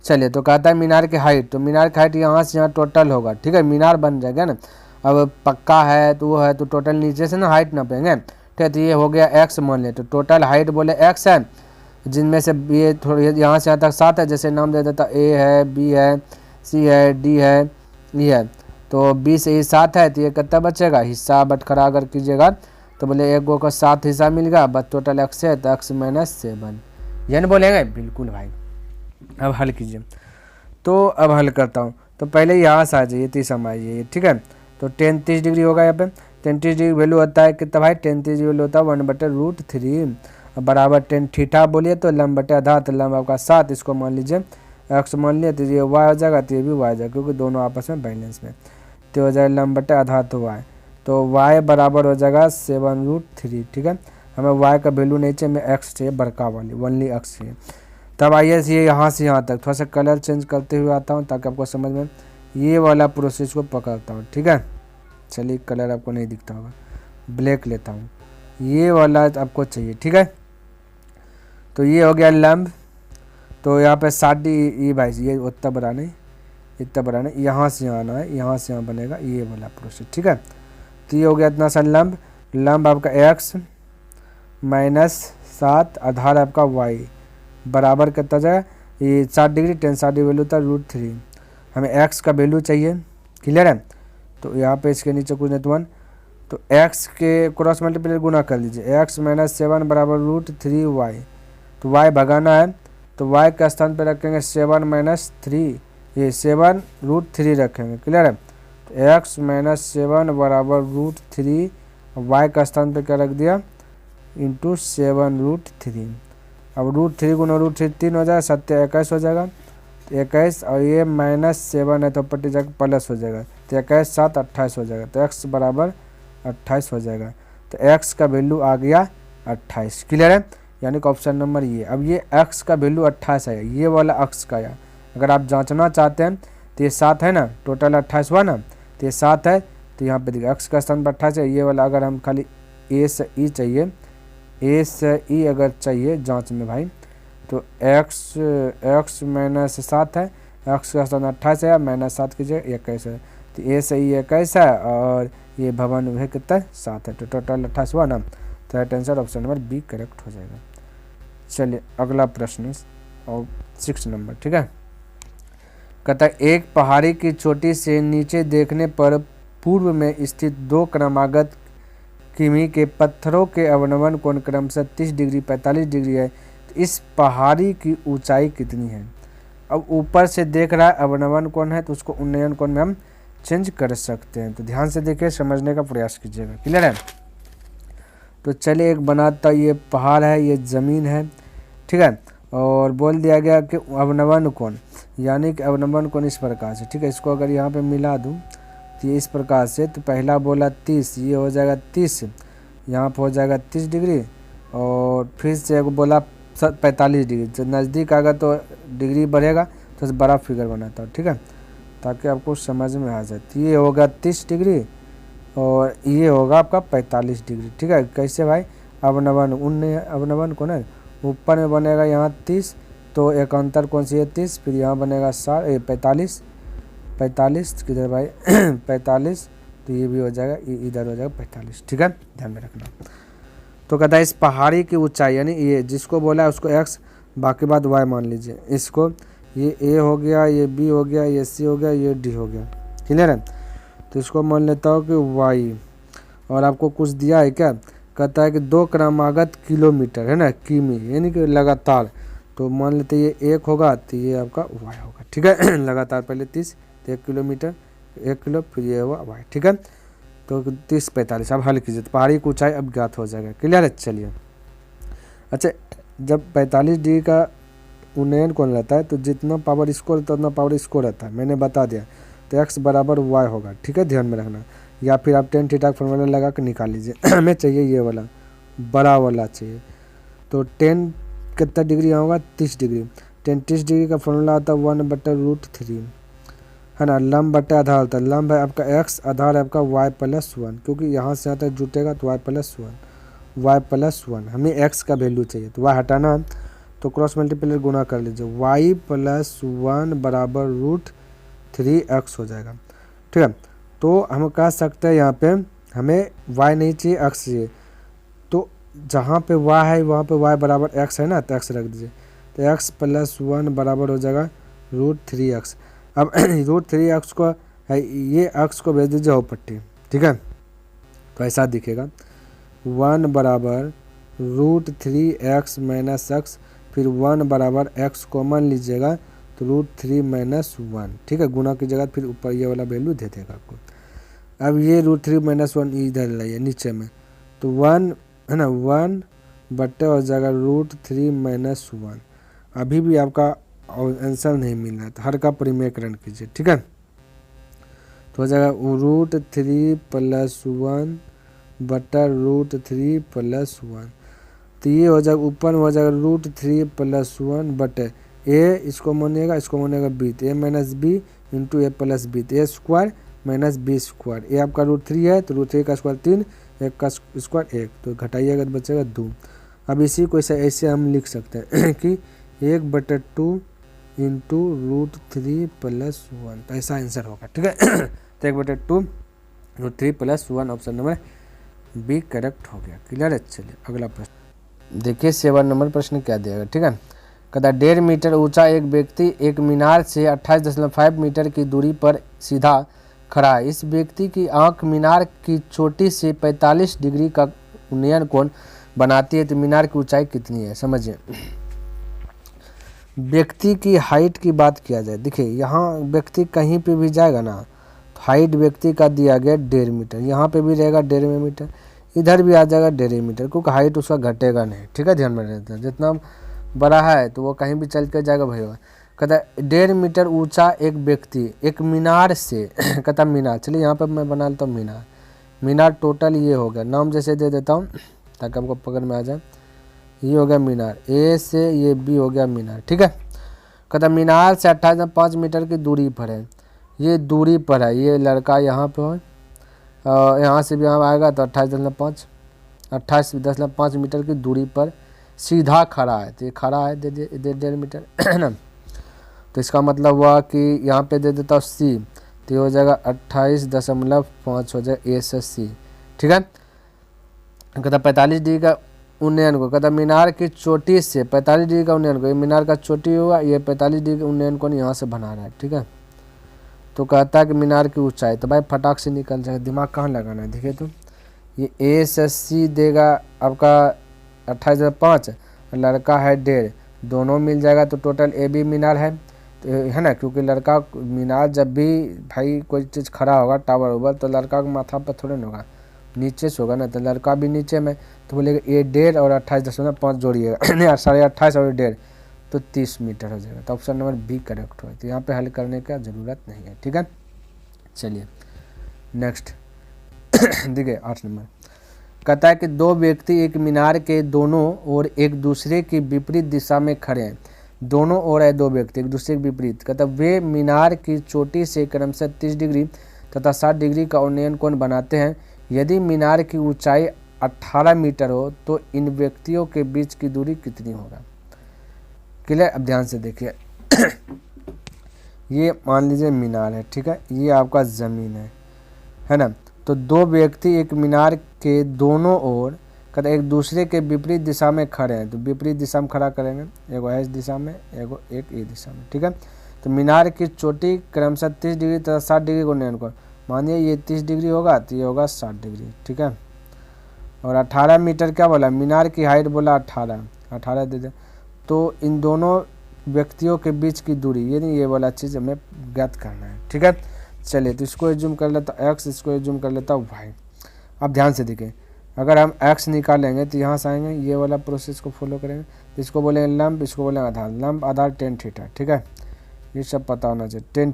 चलिए तो कहता है मीनार की हाइट, तो मीनार की हाइट यहाँ से यहाँ टोटल होगा। ठीक है, मीनार बन जाएगा ना, अब पक्का है तो वो है, तो टोटल नीचे से ना हाइट ना पाएंगे। ठीक है, तो ये हो गया एक्स मान ले, तो टोटल हाइट बोले एक्स है, जिनमें से ये थोड़ी यहाँ से यहाँ तक 7 है, जैसे नाम दे देता ए है, बी है, सी है, डी है, ई है, तो बी से ही 7 है, तो ये कितना बचेगा, हिस्सा बटखरा अगर कीजिएगा तो बोले एक गो का 7 हिस्सा मिल गया, बस टोटल एक्स है तो एक्स माइनस 7, ये बोलेंगे बिल्कुल भाई। अब हल कीजिए, तो अब हल करता हूँ, तो पहले यहाँ से आ जाइए, 30 हम आइए, ठीक है। तो 10 30 डिग्री होगा यहाँ पे, 10 30 डिग्री वैल्यू होता है कितना भाई, 10 30 वैल्यू होता है 1/√3 बराबर 10 थीटा बोलिए तो लंब बटे आधा, तो लंब आपका 7, इसको मान लीजिए एक्स मान लिया, तो ये वाई हो जाएगा, तो ये भी वाई हो जाएगा, क्योंकि दोनों आपस में बैलेंस में, तो हो जाएगा लंब बटे आधा तो वाई, तो वाई बराबर हो जाएगा 7√3, ठीक है। हमें वाई का वैल्यू नहीं चाहिए, हमें एक्स चाहिए, बड़का वाली ओनली एक्स चाहिए। तब आइए ये यहाँ से यहाँ तक थोड़ा सा कलर चेंज करते हुए आता हूँ ताकि आपको समझ में, ये वाला प्रोसेस को पकड़ता हूँ, ठीक है। चलिए कलर आपको नहीं दिखता होगा, ब्लैक लेता हूँ, ये वाला आपको चाहिए, ठीक है। तो ये हो गया लंब, तो यहाँ पे 60 ये भाई ये उतना बड़ा नहीं, इतना बड़ा नहीं, यहाँ से यहाँ आना है, यहाँ से यहाँ बनेगा ये वाला प्रोसेस, ठीक है। तो ये हो गया इतना सा लंब, लंब आपका एक्स माइनस 7 आधार आपका वाई बराबर कितना जाएगा, ये 60 डिग्री, 10 60 वैल्यू था √3, हमें एक्स का वैल्यू चाहिए, क्लियर है। तो यहाँ पे इसके नीचे कुछ नहीं तो 1, तो एक्स के क्रॉस मल्टीप्लाई गुना कर लीजिए, एक्स माइनस 7 बराबर √3 वाई, तो वाई भगाना है, तो वाई के स्थान पे रखेंगे 7 माइनस 3, ये 7√3 रखेंगे, क्लियर है। तो एक्स माइनस 7 बराबर √3, वाई का स्थान पे क्या रख दिया इंटू 7√3, अब √3 गुना √3 3 हो जाएगा, 7 21 हो जाएगा, तो 21, और ये -7 है तो पट्टी जाकर प्लस हो जाएगा, तो 21 7 28 हो जाएगा, तो x बराबर 28 हो जाएगा, तो x का वैल्यू आ गया 28, क्लियर है, यानी कि ऑप्शन नंबर ये। अब ये x का वैल्यू 28 है, ये वाला x का है, अगर आप जांचना चाहते हैं तो ये 7 है ना, टोटल 28 हुआ ना, तो ये 7 है, तो यहाँ पे देखिए x का स्थान पर 28 है, ये वाला अगर हम खाली a से e चाहिए, a से e अगर चाहिए जांच में भाई, तो x माइनस 7 है, x का स्थान 28 है, माइनस 7 कीजिए 21 है, तो a से e 21 है, और ये भवन है कितना 7 है, तो टोटल 28 हुआ ना, तो right answer option number B correct हो जाएगा। चलिए अगला प्रश्न और 6 नंबर, ठीक है। कहता है एक पहाड़ी की चोटी से नीचे देखने पर पूर्व में स्थित 2 क्रमागत किमी के पत्थरों के अवनमन कोण क्रमशः 30 डिग्री 45 डिग्री है, तो इस पहाड़ी की ऊंचाई कितनी है। अब ऊपर से देख रहा है अवनमन कोण है, तो उसको उन्नयन कोण में हम चेंज कर सकते हैं, तो ध्यान से देखिए, समझने का प्रयास कीजिएगा, क्लियर है। तो चलिए एक बनाता, ये पहाड़ है, ये ज़मीन है, ठीक है, और बोल दिया गया कि अवनमन कोण, यानी कि अवनमन कोण इस प्रकार से, ठीक है, इसको अगर यहाँ पे मिला दूँ तो ये इस प्रकार से, तो पहला बोला 30, ये हो जाएगा 30, यहाँ पर हो जाएगा 30 डिग्री, और फिर से एक बोला 45 डिग्री, तो नज़दीक आएगा तो डिग्री बढ़ेगा, तो बड़ा फिगर बनाता हूँ, ठीक है, ताकि आपको समझ में आ जाए। तो ये होगा 30 डिग्री और ये होगा आपका 45 डिग्री, ठीक है। कैसे भाई, अवनमन कोण है, ऊपर में बनेगा यहाँ 30, तो एक अंतर कौन सी है 30, फिर यहाँ बनेगा 45 किधर भाई 45, तो ये भी हो जाएगा, ये इधर हो जाएगा 45, ठीक है, ध्यान में रखना। तो कहता है इस पहाड़ी की ऊंचाई, यानी ये जिसको बोला है उसको x, बाकी बात y मान लीजिए, इसको ये a हो गया, ये b हो गया, ये c हो गया, ये d हो गया, क्लियर है। तो इसको मान लेता हूँ कि y, और आपको कुछ दिया है क्या, कहता है कि 2 क्रमागत किलोमीटर है ना, किमी यानी कि लगातार, तो मान लेते ये 1 होगा, तो ये आपका y होगा, ठीक है लगातार पहले 30, तो 1 किलोमीटर 1 किलो, फिर ये हुआ y, ठीक है। तो 30 45 अब हल कीजिए, तो पहाड़ी की ऊंचाई अब ज्ञात हो जाएगा, क्लियर है। चलिए अच्छा, जब 45 डिग्री का उन्नयन कोण रहता है तो जितना पावर स्कोर रहता है उतना पावर स्कोर रहता है, मैंने बता दिया, तो x बराबर y होगा, ठीक है, ध्यान में रखना। या फिर आप tan थीटा का फॉर्मूला लगा कर निकाल लीजिए हमें चाहिए ये वाला बड़ा वाला चाहिए, तो tan कितना डिग्री यहाँ होगा 30 डिग्री, tan 30 डिग्री का फॉर्मूला आता है 1/√3 है ना, लंब बटे आधार होता है, लंब है आपका x, आधार है आपका y+1, क्योंकि यहाँ से आता है जुटेगा तो y+1, हमें x का वैल्यू चाहिए, तो y हटाना, तो क्रॉस मल्टीप्लाई गुना कर लीजिए, y+1 बराबर √3x हो जाएगा, ठीक है। तो हम कह सकते हैं यहाँ पे हमें y नहीं चाहिए x चाहिए, तो जहाँ पे y है वहाँ पे y बराबर x है ना, तो x रख दीजिए। तो x प्लस 1 बराबर हो जाएगा √3x। अब √3x को है, ये x को भेज दीजिए हो पट्टी, ठीक है। तो ऐसा दिखेगा 1 बराबर √3x माइनस x, फिर 1 बराबर x कॉमन लीजिएगा तो √3 माइनस 1, ठीक है। गुना की जगह फिर ऊपर ये वाला वैल्यू दे देगा आपको। अब ये √3 माइनस 1 इधर लाइए नीचे में, तो 1 है ना, 1 बट्टे हो जाएगा √3 माइनस 1। अभी भी आपका आंसर नहीं मिल रहा है, तो हर का परिमेयकरण कीजिए, ठीक है। तो हो जाएगा √3 प्लस 1 बटा √3 प्लस 1। तो ये हो जाएगा ऊपर में हो जाएगा √3 प्लस 1 बटे ए, इसको मानिएगा, इसको मानिएगा बी, तो ए माइनस बी इंटू ए प्लस बी, तो ए स्क्वायर माइनस बी स्क्वायर। ए आपका √3 है तो √3 का स्क्वायर 3, 1 का स्क्वायर 1, तो घटाइएगा तो बचेगा 2। अब इसी को ऐसे हम लिख सकते हैं कि 1/2 इंटू √3 प्लस 1, तो ऐसा आंसर होगा, ठीक है। तो 1/2 √3 plus 1 option number B correct हो गया। क्लियर है। चलिए अगला प्रश्न देखिए, 7 नंबर प्रश्न क्या दिया, ठीक है। कहता 1.5 मीटर ऊंचा एक व्यक्ति एक मीनार से 28.5 मीटर की दूरी पर सीधा खड़ा है। इस व्यक्ति की आंख मीनार की चोटी से 45 डिग्री का उन्नयन कोण बनाती है, तो मीनार की ऊंचाई कितनी है, समझिए। व्यक्ति की हाइट की बात किया जाए, देखिए यहाँ व्यक्ति कहीं पे भी जाएगा ना, तो हाइट व्यक्ति का दिया गया 1.5 मीटर, यहाँ पे भी रहेगा 1.5 मीटर, इधर भी आ जाएगा 1.5 मीटर, क्योंकि हाइट उसका घटेगा नहीं, ठीक है। ध्यान में रहता है, जितना बड़ा है तो वो कहीं भी चल कर जाएगा भैया। कहता है 1.5 मीटर ऊंचा एक व्यक्ति एक मीनार से कहता मीनार, चलिए यहाँ पर मैं बना लेता हूँ मीनार। मीनार टोटल ये हो गया, नाम जैसे दे देता हूँ ताकि आपको पकड़ में आ जाए। ये हो गया मीनार, ए से ये बी हो गया मीनार, ठीक है। कहता मीनार से 28.5 मीटर की दूरी पर है, ये दूरी पर है, ये लड़का यहाँ पे हो, यहाँ से भी यहाँ आएगा तो 28.5 मीटर की दूरी पर सीधा खड़ा है, तो ये खड़ा है 1.5 मीटर है ना। तो इसका मतलब हुआ कि यहाँ पे दे देता हूँ सी, तो ये हो जाएगा 28.5 हो जाएगा ए से सी, ठीक है। कहता 45 डिग्री का उन्नयन को, कहता मीनार की चोटी से 45 डिग्री का उन्नयन को, ये मीनार का चोटी हुआ, ये 45 डिग्री का उन्नयन को यहाँ से बना रहा है, ठीक है। तो कहता है कि मीनार की ऊंचाई, तो भाई फटाक से निकल जाएगा, दिमाग कहाँ लगाना है। देखिए तो ये ए से सी देगा आपका 28.5, लड़का है 1.5, दोनों मिल जाएगा तो टोटल ए बी मीनार है, तो है ना, क्योंकि लड़का मीनार जब भी भाई कोई चीज़ खड़ा होगा टावर ओवर, तो लड़का के माथा पर थोड़े ना होगा, नीचे से होगा ना, तो लड़का भी नीचे में, तो बोलेगा ये 1.5 और 28.5 जोड़िएगा 28.5 और 1.5 तो 30 मीटर हो जाएगा। तो ऑप्शन नंबर बी करेक्ट हो, तो यहाँ पे हल करने का ज़रूरत नहीं है, ठीक है। चलिए नेक्स्ट देखिए 8 नंबर कहता है कि 2 व्यक्ति एक मीनार के दोनों ओर एक दूसरे की विपरीत दिशा में खड़े हैं, दोनों ओर है 2 व्यक्ति एक दूसरे के विपरीत। कहता वे मीनार की चोटी से क्रमशः 30 डिग्री तथा 60 डिग्री का उन्नयन कोण बनाते हैं। यदि मीनार की ऊंचाई 18 मीटर हो तो इन व्यक्तियों के बीच की दूरी कितनी होगा। क्लियर। अब ध्यान से देखिए ये मान लीजिए मीनार है, ठीक है, ये आपका ज़मीन है ना। तो 2 व्यक्ति एक मीनार के दोनों ओर कहते एक दूसरे के विपरीत दिशा में खड़े हैं, तो विपरीत दिशा में खड़ा करेंगे, एगो है इस दिशा में, एगो एक ये दिशा में, ठीक है। तो मीनार की चोटी क्रमशः 30 डिग्री तथा 60 डिग्री को उन्नयन कोण, मानिए ये 30 डिग्री होगा तो ये होगा 60 डिग्री, ठीक है। और 18 मीटर क्या बोला, मीनार की हाइट बोला 18 दे दे। तो इन दोनों व्यक्तियों के बीच की दूरी, ये नहीं, ये वाला चीज़ हमें ज्ञात करना है, ठीक है। चलिए तो इसको एज्यूम कर लेता हूँ एक्स, इसको एज्यूम कर लेता हूँ वाई। अब ध्यान से देखें, अगर हम एक्स निकालेंगे तो यहाँ से आएंगे, ये वाला प्रोसेस को फॉलो करेंगे, तो इसको बोलेंगे लंब, इसको बोलेंगे आधार, लंब आधार tan थीटा, ठीक है। ये सब पता होना चाहिए। tan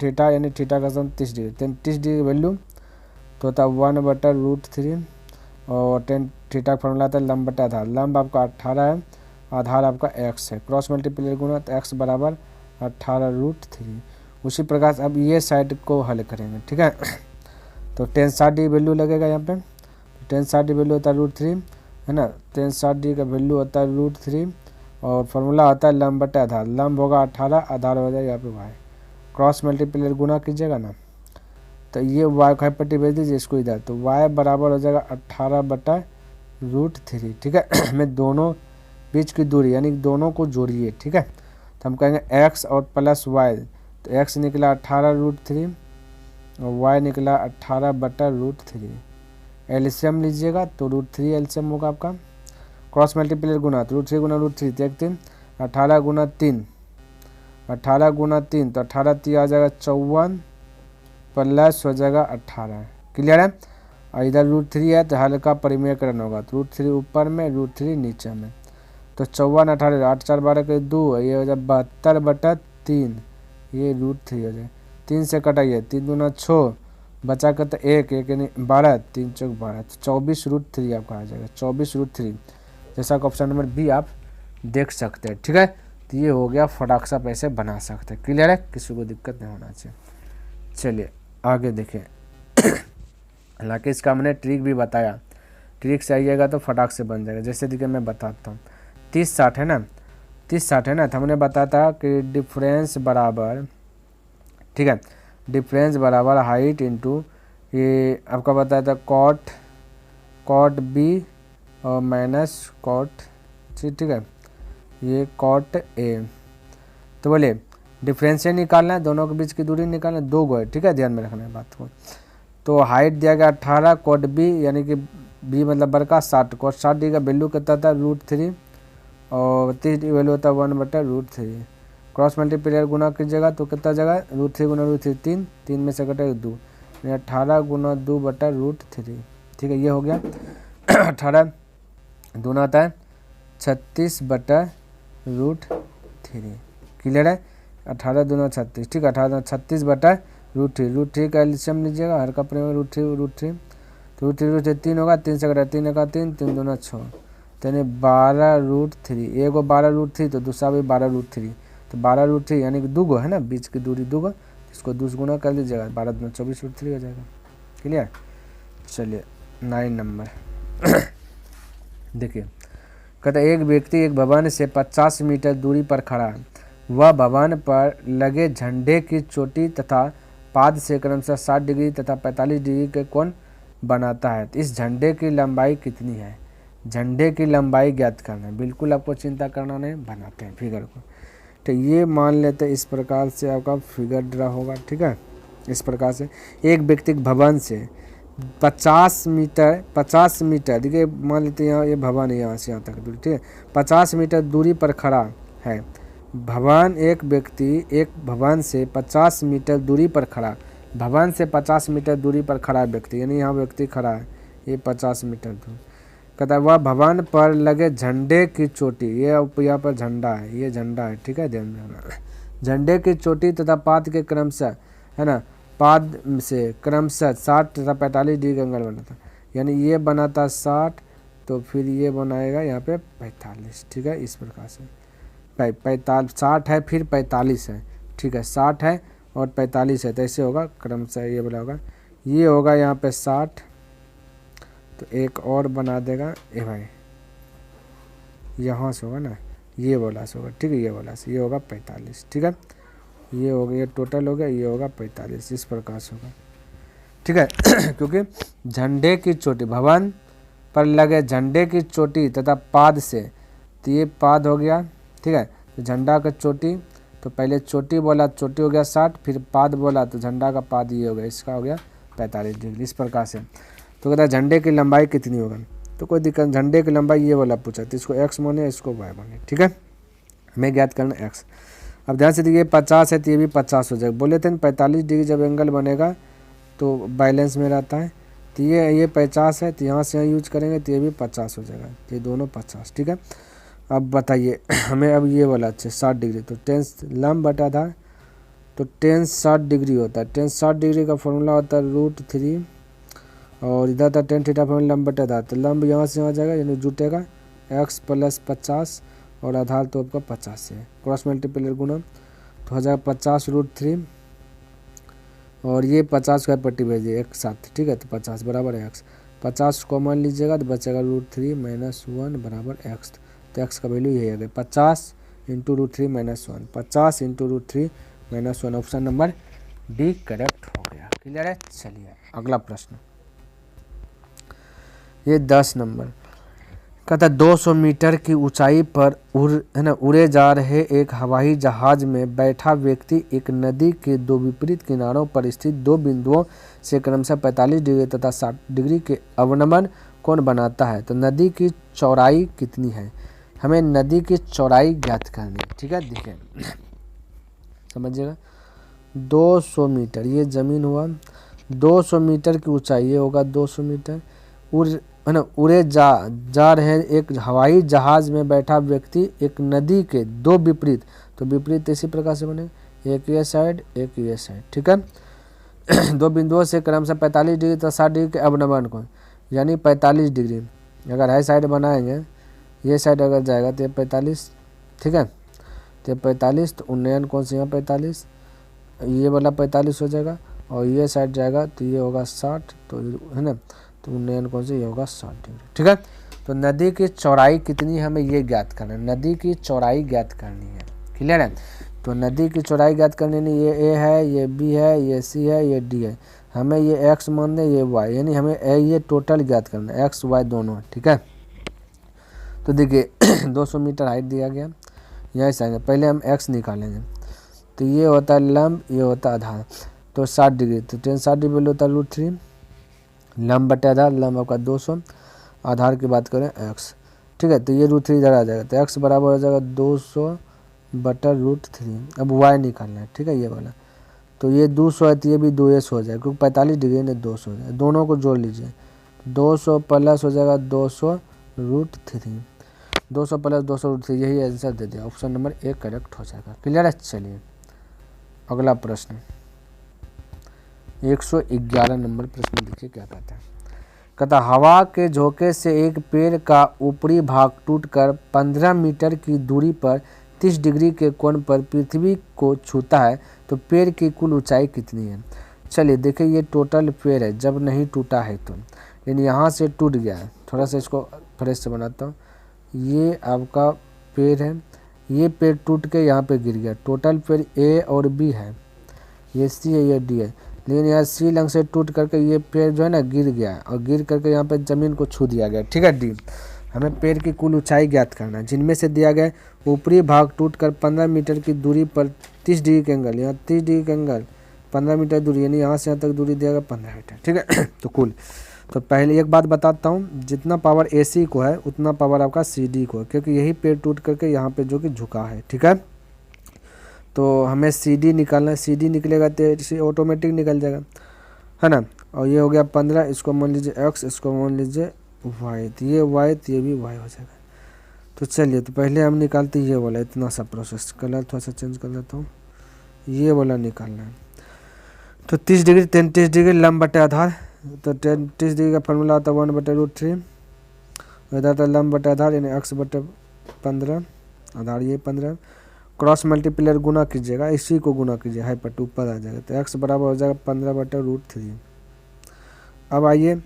थीटा यानी थीटा का सम 30 डिग्री, 30 डिग्री वैल्यू तो होता है 1/√3 और tan थीटा का फॉर्मूला आता है लंब बटा आधार, लंब आपका 18 है, आधार आपका x है, क्रॉस मल्टीप्लाई गुना तो x बराबर 18√3। उसी प्रकार से अब ये साइड को हल करेंगे, ठीक है। तो tan 60 डिग्री वैल्यू लगेगा यहाँ पे, tan 60 डिग्री वैल्यू होता है √3 है ना, tan 60 डिग्री का वैल्यू होता है √3 और फार्मूला होता है लंब बटा आधार, लंब होगा 18, आधार हो जाएगा यहाँ पे y, क्रॉस मल्टीप्लाई गुना कीजिएगा ना, तो ये y का पट्टी भेज दीजिए इसको इधर, तो y बराबर हो जाएगा 18/3 √3, ठीक है। हमें दोनों बीच की दूरी यानी दोनों को जोड़िए, ठीक है। तो हम कहेंगे x और प्लस y, तो x निकला 18√3 और y निकला 18/√3। एलसीएम लीजिएगा तो √3 एलसीएम होगा आपका। क्रॉस मल्टीप्लाई गुना, तो √3 गुना √3 तो 1 3, 18 गुना 3, 18 गुना 3 तो 18 3 आ जाएगा 54 प्लस हो जाएगा 18। क्लियर है। और इधर √3 है तो हल्का परिमेयकरण होगा, तो √3 ऊपर में √3 नीचे में, तो 54 18 8 4 12 के 2, ये हो जाए 72/3, ये √3 हो जाए। 3 से कटाइए, 3 दूना 6 बचा कर तो 1 1 यानी 12, 3 चौक 12, तो 24√3 आपका आ जाएगा, 24√3 जैसा कि ऑप्शन नंबर बी आप देख सकते हैं, ठीक है। तो ये हो गया, फटाक से आप ऐसे बना सकते हैं। क्लियर है, किसी को दिक्कत नहीं होना चाहिए। चलिए आगे देखें। हालांकि इसका हमने ट्रिक भी बताया, ट्रिक से आइएगा तो फटाक से बन जाएगा। जैसे देखिए मैं बताता हूँ, 30 60 है ना, 30 60 है ना, तो हमने बताया था कि डिफरेंस बराबर, ठीक है, डिफरेंस बराबर हाइट इंटू ये आपका बताया था कॉट बी और माइनस कॉट, ठीक है, ये कॉट ए। तो बोले डिफरेंस से निकालना है, दोनों के बीच की दूरी निकालना है, 2 गो है, ठीक है, ध्यान में रखना है बात को। तो हाइट दिया गया 18, कॉट बी यानी कि बी मतलब बड़का 60, कॉट 60 डी का वैल्यू कितना था √3 और 30 की वैल्यू होता है 1/√3। क्रॉस मल्टीप्लाई गुना कीजिएगा तो कितना जगह √3 गुना √3 3, 3 में से कटेगा 2, 18 गुना 2/√3, ठीक है, ये हो गया। 18 दूना आता है 36/√3। क्लियर है, 18 दूना 36, ठीक है, 18 36/√3। √3 का एलसीएम लीजिएगा, हर का परिमाण √3 तो √3 3 होगा, 3 से कटा 3 का 3 3 दूना 6, तो यानी 12√3। एक गो 12√3 तो दूसरा भी 12√3, तो 12√3 यानी कि 2 गो है ना, बीच की दूरी 2 गो, इसको 2 गुना कर लीजिएगा, 12 दूना 24√3 हो जाएगा। क्लियर। चलिए 9 नंबर। देखिए कहता एक व्यक्ति एक भवन से 50 मीटर दूरी पर खड़ा है, वह भवन पर लगे झंडे की चोटी तथा पाद से क्रमशः 60 डिग्री तथा 45 डिग्री के कोण बनाता है। तो इस झंडे की लंबाई कितनी है? झंडे की लंबाई ज्ञात करना है, बिल्कुल आपको चिंता करना नहीं, बनाते हैं फिगर को। तो ये मान लेते हैं इस प्रकार से आपका फिगर ड्रा होगा, ठीक है। इस प्रकार से एक व्यक्ति भवन से 50 मीटर देखिए, मान लेते हैं यहाँ ये भवन है, यहाँ से यहाँ तक दूरी, ठीक है, 50 मीटर दूरी पर खड़ा है भवन। एक व्यक्ति एक भवन से 50 मीटर दूरी पर खड़ा, भवन से 50 मीटर दूरी पर खड़ा व्यक्ति, यानी यहाँ व्यक्ति खड़ा है, ये 50 मीटर दूर। कहता है वह भवन पर लगे झंडे की चोटी, ये यहाँ पर झंडा है, ये झंडा है, ठीक है, ध्यान रखना। झंडे की चोटी तथा पाद के क्रमशः, है ना, पाद से क्रमशः 60 तथा 45 डिग्री का एंगल बनाता, यानी ये बनाता 60 तो फिर ये बनाएगा यहाँ पे 45, ठीक है। इस प्रकार से 60 है फिर 45 है, ठीक है, 60 है और 45 है, तो ऐसे होगा क्रमशः, ये बोला होगा, ये होगा यहाँ पे 60, तो एक और बना देगा ये भाई, यहाँ से होगा ना, ये वाला से होगा, ठीक है, ये वाला से, ये होगा 45, ठीक है, ये हो गया, ये टोटल हो गया, ये होगा 45, इस प्रकार से होगा, ठीक है। क्योंकि झंडे की चोटी, भवन पर लगे झंडे की चोटी तथा पाद से, तो ये पाद हो गया, ठीक है, तो झंडा का चोटी, तो पहले चोटी बोला, चोटी हो गया 60, फिर पाद बोला तो झंडा का पाद ये हो गया, इसका हो गया 45 डिग्री, इस प्रकार से। तो कहता है झंडे की लंबाई कितनी होगा, तो कोई दिक्कत, झंडे की लंबाई ये वाला पूछा, तो इसको x माने, इसको y माने, ठीक है, हमें ज्ञात करना x। अब ध्यान से देखिए 50 है तो ये भी 50 हो जाएगा, बोले थे 45 डिग्री जब एंगल बनेगा तो बैलेंस में रहता है, तो ये 50 है, तो यहाँ से यहाँ यूज करेंगे तो ये भी 50 हो जाएगा, ये दोनों 50, ठीक है। अब बताइए हमें अब ये वाला अच्छा 60 डिग्री, तो टेन लंब बटा था, तो टेन 60 डिग्री होता है, टेन 60 डिग्री का फॉर्मूला होता है √3, और इधर था टेन थीटा फॉर्मूला लंब बटा था, तो लंब यहाँ से यहाँ जाएगा, यानी जुटेगा x + 50 और आधार तो आपका 50 है, क्रॉस मल्टीप्लाई गुना, तो हो जाएगा 50 √3 और ये 50 का पट्टी भेजिए एक साथ, ठीक है, तो 50 बराबर है x, 50 कॉमन लीजिएगा तो बचेगा √3 - 1 बराबर x, तो x का वैल्यू यही आ गया 50 × √3 - 1, 50 × √3 - 1, ऑप्शन नंबर डी करेक्ट हो गया। क्लियर है। चलिए अगला प्रश्न, ये 10 नंबर, कहता है 200 मीटर की ऊंचाई पर उड़े जा रहे एक हवाई जहाज में बैठा व्यक्ति एक नदी के दो विपरीत किनारों पर स्थित दो बिंदुओं से क्रमशः 45 डिग्री तथा 60 डिग्री के अवनमन कोण बनाता है। तो नदी की चौड़ाई कितनी है? हमें नदी की चौड़ाई ज्ञात करनी है। ठीक है, देखिए समझिएगा 200 मीटर ये ज़मीन हुआ, 200 मीटर की ऊंचाई ये होगा 200 मीटर। उड़े जा रहे एक हवाई जहाज में बैठा व्यक्ति एक नदी के दो विपरीत, तो विपरीत इसी प्रकार से बने, एक ये साइड एक ये साइड। ठीक है दो बिंदुओं से क्रमशः 45 डिग्री तथा 60 डिग्री के अवनमन कोण, यानी 45 डिग्री अगर है साइड बनाएंगे, ये साइड अगर जाएगा तो ये 45, ठीक है, तो 45, तो उन्नयन कोण से यहाँ 45, ये वाला 45 हो जाएगा, और ये साइड जाएगा तो ये होगा 60, तो है ना, तो उन्नयन कोण से ये होगा 60 डिग्री। ठीक है, तो नदी की चौड़ाई कितनी है हमें ये ज्ञात करना है, नदी की चौड़ाई ज्ञात करनी है। क्लियर है? तो नदी की चौड़ाई ज्ञात करने में ये ए है, ये बी है, ये सी है, ये डी है, हमें ये एक्स मान दें, ये वाई, यानी हमें ये टोटल ज्ञात करना है, एक्स वाई दोनों। ठीक है, तो देखिए 200 मीटर हाइट दिया गया, यहाँ से आएंगे, पहले हम एक्स निकालेंगे, तो ये होता है लंब, ये होता है आधार, तो 60 डिग्री, तो 60 डिग्री वैल्यू होता है √3, लंब बटे आधार, लंब आपका 200, आधार की बात करें एक्स। ठीक है, तो ये √3 इधर आ जाएगा, तो एक्स बराबर हो जाएगा 200 बटा √3। अब वाई निकालना है, ठीक है, ये वाला, तो ये 200 है तो ये भी 2s हो जाएगा, क्योंकि 45 डिग्री ने 200 हो जाएगा, दोनों को जोड़ लीजिए, 200 प्लस हो जाएगा 200 √3, 200 प्लस 200 √3, यही आंसर दे दिया, ऑप्शन नंबर ए करेक्ट हो जाएगा। क्लियर है? चलिए अगला प्रश्न 111 नंबर प्रश्न देखिए क्या कहता है। कहता हवा के झोंके से एक पेड़ का ऊपरी भाग टूटकर 15 मीटर की दूरी पर 30 डिग्री के कोण पर पृथ्वी को छूता है, तो पेड़ की कुल ऊंचाई कितनी है? चलिए देखिए, ये टोटल पेड़ है जब नहीं टूटा है तो, लेकिन यहाँ से टूट गया है, थोड़ा सा इसको फ्रेश से बनाता हूँ, ये आपका पेड़ है, ये पेड़ टूट के यहाँ पे गिर गया, टोटल पेड़ ए और बी है, ये सी है, ये डी है, लेकिन यहाँ सी लंग से टूट करके ये पेड़ जो है ना गिर गया है, और गिर करके यहाँ पे ज़मीन को छू दिया गया। ठीक है, डी। हमें पेड़ की कुल ऊंचाई ज्ञात करना है, जिनमें से दिया गया ऊपरी भाग टूटकर 15 मीटर की दूरी पर 30 डिग्री के एंगल, यहाँ 30 डिग्री के एंगल 15 मीटर दूरी, यानी यहाँ से यहाँ तक दूरी दिया गया 15 मीटर। ठीक है तो कुल, तो पहले एक बात बताता हूँ, जितना पावर AC को है उतना पावर आपका CD को है, क्योंकि यही पेड़ टूट करके यहाँ पे जो कि झुका है। ठीक है, तो हमें CD निकालना है, CD निकलेगा तो ऑटोमेटिक निकल जाएगा, है ना, और ये हो गया 15, इसको मान लीजिए x, इसको मान लीजिए y, तो ये y, तो ये भी y हो जाएगा। तो चलिए, तो पहले हम निकालते ये वाला, इतना सा प्रोसेस, कलर थोड़ा सा चेंज कर देता हूँ, ये वाला निकालना है। तो 30 डिग्री 33 डिग्री लंब बटे आधार, तो 30 डिग्री का फॉर्मूला होता है 1 बटे √3, इधर था लंब बटे आधार, यानी x बटे 15, आधार ये 15, क्रॉस मल्टीप्लायर गुना कीजिएगा, इसी को गुना कीजिए, हाई पर ऊपर आ जाएगा, तो x बराबर हो जाएगा 15 बटे √3। अब आइए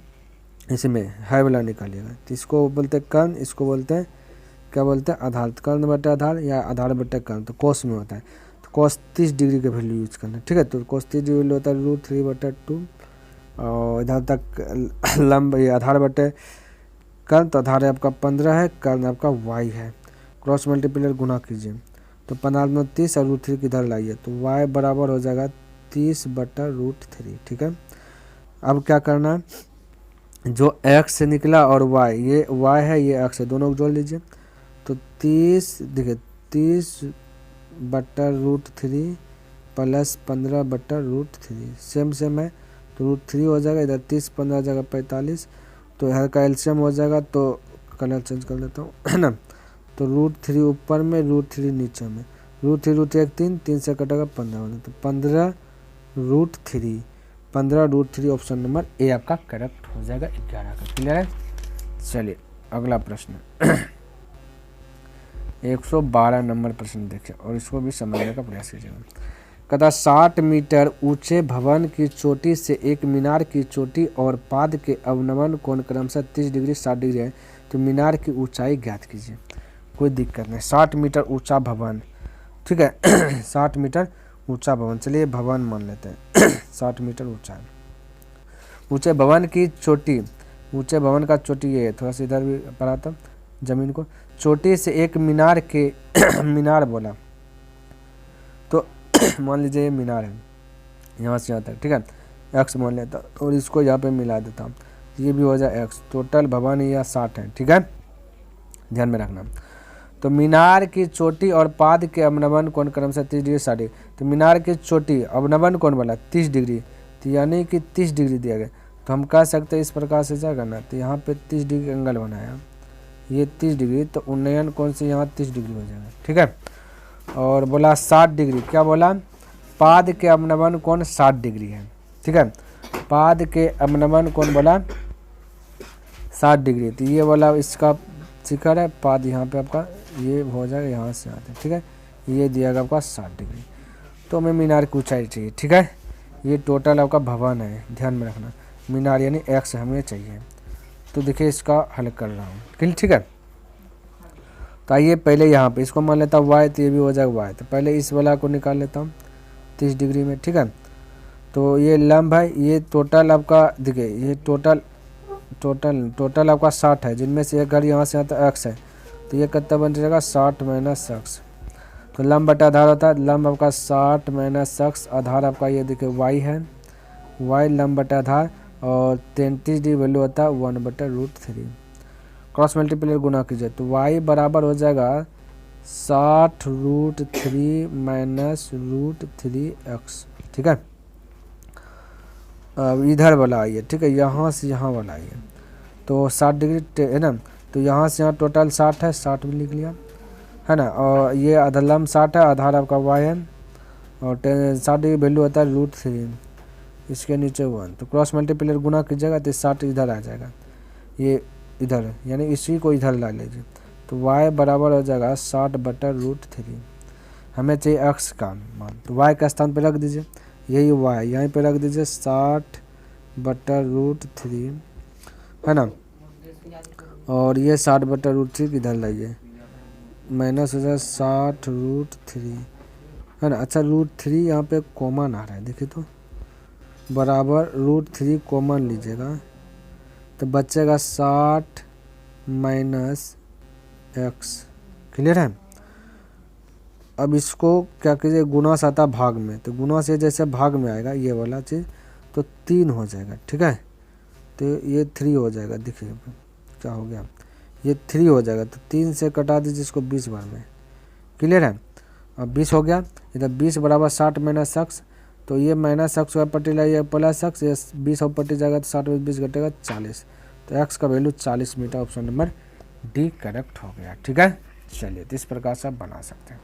इसमें हाई वाला निकालिएगा, तो इसको बोलते हैं कर्ण, इसको बोलते हैं क्या बोलते हैं आधार, तो कर्ण बटे आधार या आधार बटे कर्ण, तो कोस में होता है, तो कोस 30 डिग्री का वैल्यू यूज करना है। ठीक है, तो कोस 30 डिग्री वैल्यू होता है √3 बटे 2, और इधर तक लंब ये आधार बटे कर्ण, तो आधार आपका 15 है, कर्ण आपका y है, क्रॉस मल्टीप्लायर गुना कीजिए, तो 15 में 30 और √3 किधर लाइए, तो y बराबर हो जाएगा 30 बटा √3। ठीक है, अब क्या करना है, जो x से निकला और y, ये y है ये x है, दोनों को जोड़ लीजिए, तो 30 देखिए 30 बटा √3 प्लस 15 बटा √3 सेम है, तो √3 हो जाएगा, इधर 30 15 हो जाएगा 45, तो यहाँ का एलसीएम हो जाएगा, तो कलर चेंज कर लेता हूँ है ना, तो √3 ऊपर में √3 नीचे में, √3 3 से कटेगा 15 होगा, तो 15 √3 ऑप्शन नंबर ए आपका करेक्ट हो जाएगा 11 का। क्लियर है? चलिए अगला प्रश्न 112 नंबर प्रश्न देखिए, और इसको भी समझने का प्रयास कीजिएगा। कहता 60 मीटर ऊंचे भवन की चोटी से एक मीनार की चोटी और पाद के अवनमन कोण क्रमशः 30 डिग्री 60 डिग्री है, तो मीनार की ऊंचाई ज्ञात कीजिए। कोई दिक्कत नहीं, 60 मीटर ऊंचा भवन, ठीक है 60 मीटर ऊंचा भवन, चलिए भवन मान लेते हैं 60 मीटर ऊंचा है। ऊंचे भवन की चोटी, ऊंचे भवन का चोटी ये है, थोड़ा सा इधर भी पढ़ा था, ज़मीन को, चोटी से एक मीनार के मीनार बोला तो मान लीजिए ये मीनार है यहाँ से यहाँ तक, ठीक है, एक्स मान लेता और इसको यहाँ पे मिला देता हूँ, ये भी हो जाए एक्स। टोटल भवन यह 60 है, ठीक है, ध्यान में रखना। तो मीनार की चोटी और पाद के अवनमन कोण क्रमशः 30 डिग्री 60 डिग्री। तो मीनार की चोटी अवनमन कोण बोला 30 डिग्री, तो यानी कि 30 डिग्री दिया गया, तो हम कह सकते हैं इस प्रकार से क्या करना, तो यहाँ पे 30 डिग्री एंगल बनाया, ये 30 डिग्री, तो उन्नयन कोण से यहाँ 30 डिग्री हो जाएगा, ठीक है। और बोला 60 डिग्री, क्या बोला, पाद के अवनमन कोण 60 डिग्री है, ठीक है, पाद के अवनमन कोण बोला 60 डिग्री। तो ये बोला इसका शिखर है, पाद यहाँ पे आपका ये हो जाएगा यहाँ से आते, ठीक है, ये दिया गया आपका 60 डिग्री। तो हमें मीनार की ऊंचाई चाहिए, ठीक है, ये टोटल आपका भवन है, ध्यान में रखना, मीनार यानी एक्स हमें चाहिए। तो देखिए इसका हल कर रहा हूँ, ठीक है। तो आइए पहले यहाँ पे इसको मान लेता हूँ वाई, तो ये भी हो जाएगा वाई। तो पहले इस वाला को निकाल लेता हूँ 30 डिग्री में, ठीक है। तो ये लंब है, ये टोटल आपका देखिए, ये टोटल आपका 60 है, जिनमें से एक घर यहाँ से आता एक्स है, तो ये कितना बन जाएगा 60 माइनस एक्स। तो लंब बटा आधार होता है, लंब आपका 60 माइनस एक्स, आधार आपका ये देखिए वाई है, वाई लंब बटा आधार, और 33 डिग्री वैल्यू होता है 1/√3। क्रॉस मल्टीप्लाई गुना कीजिए, तो वाई बराबर हो जाएगा 60√3 माइनस √3x, ठीक है। अब इधर वाला आइए, ठीक है, यहाँ से यहाँ वाला आइए, तो 60 डिग्री है ना, तो यहाँ से यहाँ टोटल 60 है, 60 भी लिख लिया है ना, और ये आधार लंब 60 है, आधार आपका वाई है, और 60 डिग्री वैल्यू होता है √3, इसके नीचे 1, तो क्रॉस मल्टीप्लाई गुना कीजिएगा तो 60 इधर आ जाएगा, ये इधर, यानी इसी को इधर ला लीजिए, तो y बराबर हो जाएगा 60/√3। हमें चाहिए x का मान, तो y का स्थान पर रख दीजिए, यही y यहीं पे रख दीजिए 60/√3, है ना, और ये 60/√3 इधर लाइए, माइनस हो जाए 60√3, है ना। अच्छा √3 यहाँ पे कॉमन आ रहा है, देखिए तो बराबर √3 कॉमन लीजिएगा, तो बचेगा 60 माइनस एक्स, क्लियर है। अब इसको क्या कीजिए, गुना से आता भाग में, तो गुना से जैसे भाग में आएगा ये वाला चीज़, तो 3 हो जाएगा, ठीक है, तो ये 3 हो जाएगा, देखिए क्या हो गया, ये 3 हो जाएगा, तो 3 से कटा दीजिए इसको 20 बार में, क्लियर है। अब 20 हो गया, इधर 20 बराबर 60 माइनस एक्स, तो ये माइनस एक्स का पट्टी लाइए प्लस एक्स, ये 20 और पट्टी जाएगा तो 60 में 20 घटेगा 40, तो एक्स का value 40 metre, option number D correct हो गया, ठीक है। चलिए तो इस प्रकार से आप बना सकते हैं।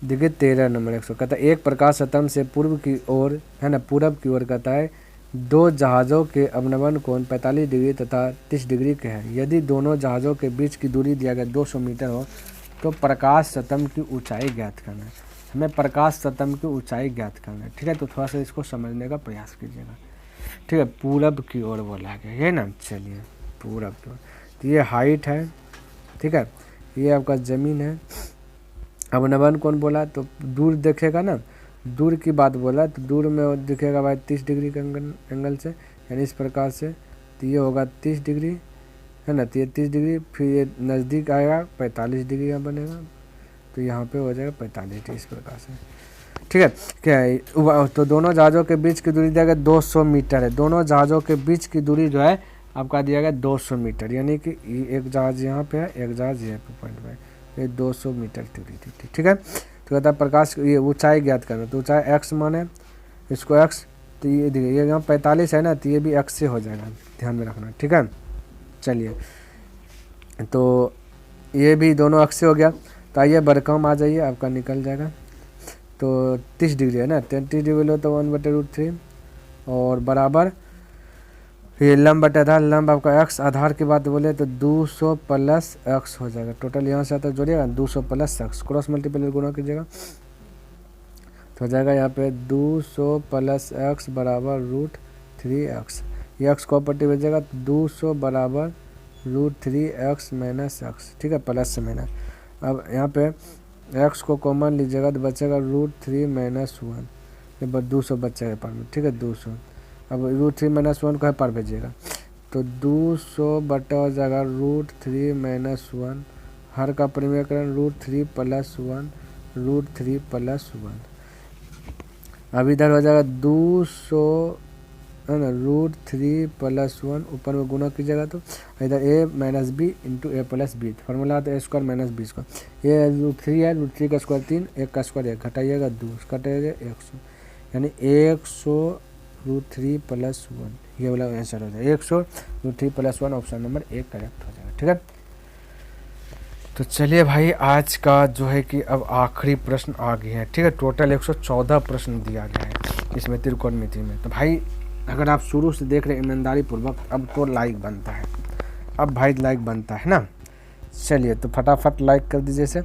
देखिए 13 नंबर 100 कहता है एक प्रकाश स्तंभ से पूर्व की ओर, है ना, पूरब की ओर कहता है 2 जहाज़ों के अवनमन कोण 45 डिग्री तथा 30 डिग्री के हैं। यदि दोनों जहाज़ों के बीच की दूरी दिया गया 200 मीटर हो तो प्रकाश स्तंभ की ऊंचाई ज्ञात करना है। हमें प्रकाश स्तंभ की ऊंचाई ज्ञात करना है, ठीक है। तो थोड़ा सा इसको समझने का प्रयास कीजिएगा, ठीक है। पूरब की ओर बोला गया है ना, चलिए पूरब की ओर, तो ये हाइट है, ठीक है, ये आपका ज़मीन है। अवनमन कोण बोला तो दूर देखेगा ना, दूर की बात बोला तो दूर में दिखेगा भाई 30 डिग्री के एंगल से, यानी इस प्रकार से, तो ये होगा 30 डिग्री, है ना, तो ये 30 डिग्री, फिर ये नज़दीक आएगा 45 डिग्री यहाँ बनेगा, तो यहाँ पे हो जाएगा 45 डिग्री, इस प्रकार से, ठीक है। क्या है, तो दोनों जहाज़ों के बीच की दूरी दिया गया 200 मीटर है। दोनों जहाज़ों के बीच की दूरी जो है आपका दिया गया 200 मीटर, यानी कि एक जहाज़ यहाँ पे है, एक जहाज़ यहाँ पे पॉइंट पे, ये 200 मीटर दूरी थी, ठीक है। तो कहता है प्रकाश ये ऊंचाई ज्ञात करना, तो ऊंचाई एक्स माने इसको एक्स, तो ये देखिए ये यहाँ 45 है ना, तो ये भी एक्स से हो जाएगा, ध्यान में रखना, ठीक है। चलिए तो ये भी दोनों एक्स से हो गया, तो आइए बरकम आ जाइए, आपका निकल जाएगा। तो 30 डिग्री है ना, 30 डिग्री बोलो तो 1/√3, और बराबर ये लंब बटा आधार, लंब आपका एक्स, आधार की बात बोले तो 200 प्लस एक्स हो जाएगा, टोटल यहाँ से आता है जोड़िएगा 200 प्लस एक्स, क्रॉस मल्टीप्लाई गुना कीजिएगा तो हो जाएगा यहाँ पे 200 प्लस एक्स बराबर √3x, ये एक्स को पट्टी भेजिएगा तो 200 बराबर √3x माइनस एक्स, ठीक है, प्लस से माइनस। अब यहाँ पे एक्स को कॉमन लीजिएगा तो बचेगा √3 माइनस 1, ये 200 बचेगा पर में, ठीक है, 200। अब √3 माइनस 1 को है पर भेजिएगा, तो 200 बटा हो जाएगा √3 - 1, हर का परिमेयकरण √3 + 1 √3 + 1। अब इधर हो जाएगा 200 है ना √3 + 1, ऊपर में गुना कीजिएगा तो इधर a - b × a + b, formula आता है a² - b²। ये √3 है, √3 का स्क्वायर 3, 1 का स्क्वायर 1, घटाइएगा 2, घटाइएगा 100, यानी 100 √3 + 1, ये वाला आंसर हो जाएगा 100 √3 + 1, ऑप्शन नंबर 1 करेक्ट हो जाएगा। ठीक है, तो चलिए भाई आज का जो है कि अब आखिरी प्रश्न आ गए हैं। ठीक है, टोटल 114 प्रश्न दिया गया है इसमें त्रिकोणमिति में। तो भाई अगर आप शुरू से देख रहे हैं ईमानदारी पूर्वक, अब तो लाइक बनता है, अब भाई लाइक बनता है ना। चलिए तो फटाफट लाइक कर दीजिए इसे।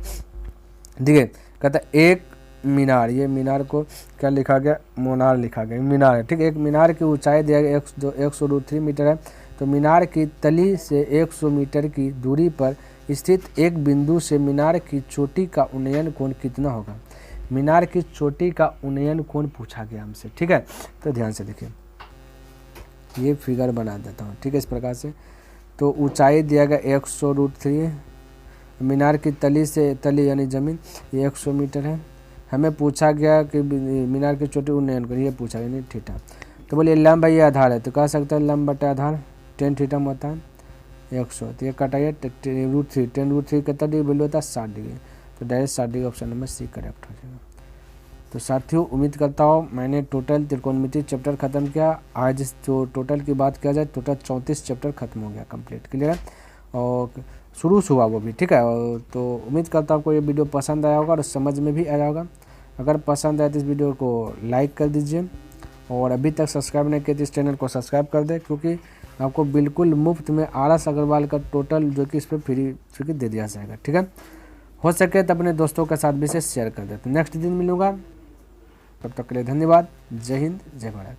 देखिए कहता है एक मीनार, ये मीनार को क्या लिखा गया, मोनार लिखा गया, मीनार है। ठीक है, एक मीनार की ऊंचाई दिया गया 100 √3 मीटर है। तो मीनार की तली से 100 मीटर की दूरी पर स्थित एक बिंदु से मीनार की चोटी का उन्नयन कोण कितना होगा। मीनार की चोटी का उन्नयन कोण पूछा गया हमसे। ठीक है, तो ध्यान से देखिए, ये फिगर बना देता हूँ। ठीक है, इस प्रकार से तो ऊंचाई दिया गया 100 √3, मीनार की तली से, तली यानी ज़मीन, ये 100 मीटर है। हमें पूछा गया कि मीनार की चोटी उन्नयन करिए, पूछा गया नहीं थीटा। तो बोलिए लंब ये आधार है, तो कह सकते हैं लंब बटा आधार, tan थीटा में होता है 100, तो ये कटाइए √3, tan √3 कितना डिग्री वैल्यू होता है 60 डिग्री, तो direct 60 degree, option number C correct हो जाएगा। तो साथियों उम्मीद करता हूँ मैंने टोटल त्रिकोणमिति चैप्टर खत्म किया। आज जो टोटल की बात किया जाए, टोटल 34 चैप्टर खत्म हो गया कंप्लीट, क्लियर है, और शुरू से हुआ वो भी। ठीक है, तो उम्मीद करता हूँ आपको ये वीडियो पसंद आया होगा और समझ में भी आया होगा। अगर पसंद आए तो इस वीडियो को लाइक कर दीजिए, और अभी तक सब्सक्राइब नहीं किया तो इस चैनल को सब्सक्राइब कर दें, क्योंकि आपको बिल्कुल मुफ्त में RS अग्रवाल का टोटल जो कि इस पर फ्री दे दिया जाएगा। ठीक है, हो सके तो अपने दोस्तों के साथ भी इसे शेयर कर दें। तो नेक्स्ट दिन मिलूंगा, तब तक के लिए धन्यवाद। जय हिंद, जय भारत।